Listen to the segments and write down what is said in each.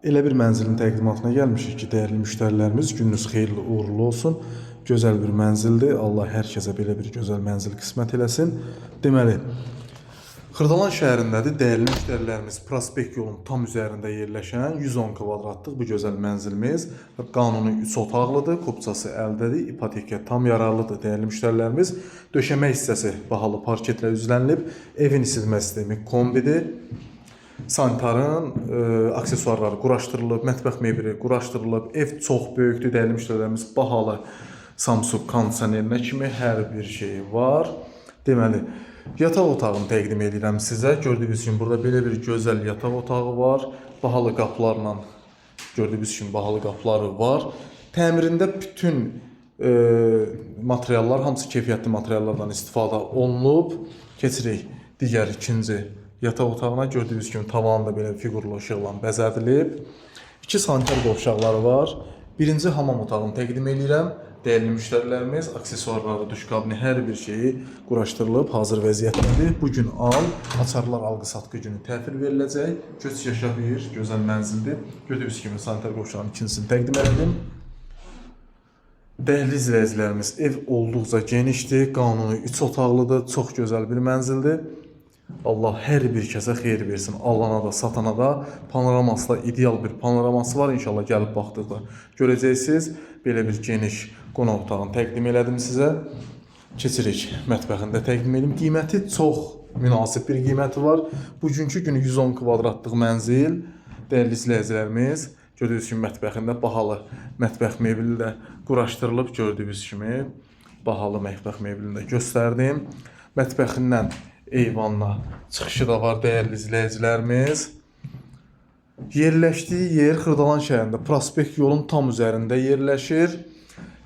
Elə bir mənzilin təqdimatına gəlmişik ki, dəyərli müştərilərimiz, gününüz xeyirli uğurlu olsun. Gözəl bir mənzildir. Allah hər kəsə belə bir gözəl mənzil qismət eləsin. Deməli, Xırdalan şəhərindədir. Dəyərli müştərilərimiz, prospekt yolun tam üzərində yerləşən 110 kvadratlıq bu gözəl mənzilimiz qanuni 3 otaqlıdır. Kupçası əldədir. İpoteka tam yararlıdır dəyərli müştərilərimiz. Döşəmə hissəsi bahalı parketlə üzlənilib. Evin isitmə sistemi kombidir. Sanitarın aksesuarları quraşdırılıb, mətbəx mebeli quraşdırılıb, ev çox böyükdür, dəyərli müştərilərimiz, bahalı Samsung kondisionerinə kimi hər bir şey var. Deməli, yataq otağını təqdim edirəm sizə. Gördüyünüz kimi burada belə bir gözəl yataq otağı var. Bahalı qapılarla, gördüyünüz kimi bahalı qapıları var. Təmirində bütün materiallar, hamısı keyfiyyətli materiallardan istifadə olunub. Keçirik digər ikinci yataq otağına. Gördüyünüz kimi tavanında belə fiqurlu işıqla bəzədilib. 2 sanitar qovşaqları var. Birinci hamam otağını təqdim edirəm. Dəyərli müştərilərimiz, aksesuarları, duş qabini, hər bir şeyi quraşdırılıb, hazır vəziyyətdədir. Bugün al, açarlar alqı-satqı günü təhvil veriləcək. Köç yaşa bir gözəl mənzildir. Gördüyünüz kimi sanitar qovşağının ikincisini təqdim edim. Dəyərli izləyicilərimiz, ev olduqca genişdir, qanuni 3 otaqlıdır, çox gözəl bir mənzildir. Allah hər bir kəsə xeyir versin. Alana da, satana da. Panoraması da ideal bir panoraması var. İnşallah gəlib baxdıqda görəcəksiniz. Belə bir geniş qonaq otağını təqdim elədim sizə. Keçirik mətbəxində təqdim edim. Qiyməti çox münasib bir qiyməti var. Bugünkü günü 110 kvadratlıq mənzil. Dəyərli izləyicilərimiz, gördüyünüz kimi mətbəxində bahalı mətbəx mebeli də quraşdırılıb. Gördüyünüz kimi bahalı mətbəx mebelini də göstərdim. Mətbəxindən eyvanla çıxışı da var dəyərli izləyicilərimiz. Yerləşdiyi yer Xırdalan şəhərində prospekt yolun tam üzərində yerləşir.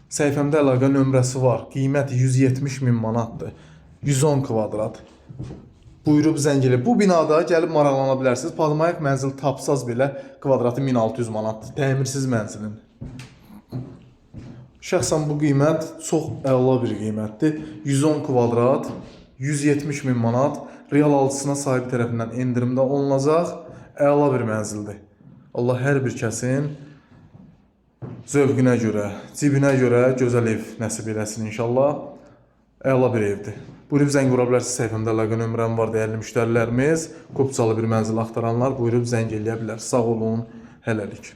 Səhifəmdə əlaqə nömrəsi var. Qiyməti 170 min manatdır. 110 kvadrat. Buyurub zəng elə. Bu binada gəlib maraqlana bilərsiniz. Padmayaq mənzil tapsaz belə kvadratı 1600 manatdır. Təmirsiz mənzilin. Şəxsən bu qiymət çox əla bir qiymətdir. 110 kvadrat, 170 min manat real alıcısına sahibi tərəfindən endirimdə olunacaq. Əla bir mənzildir. Allah hər bir kəsin zövqünə görə, cibinə görə gözəl ev nəsib eləsin inşallah. Əla bir evdir. Buyurub zəng vura bilərsiniz. Səhifəmdə əlaqə nömrəm var dəyərli müştərilərimiz. Kopçalı bir mənzil axtaranlar buyurub zəng eləyə bilər. Sağ olun, hələlik.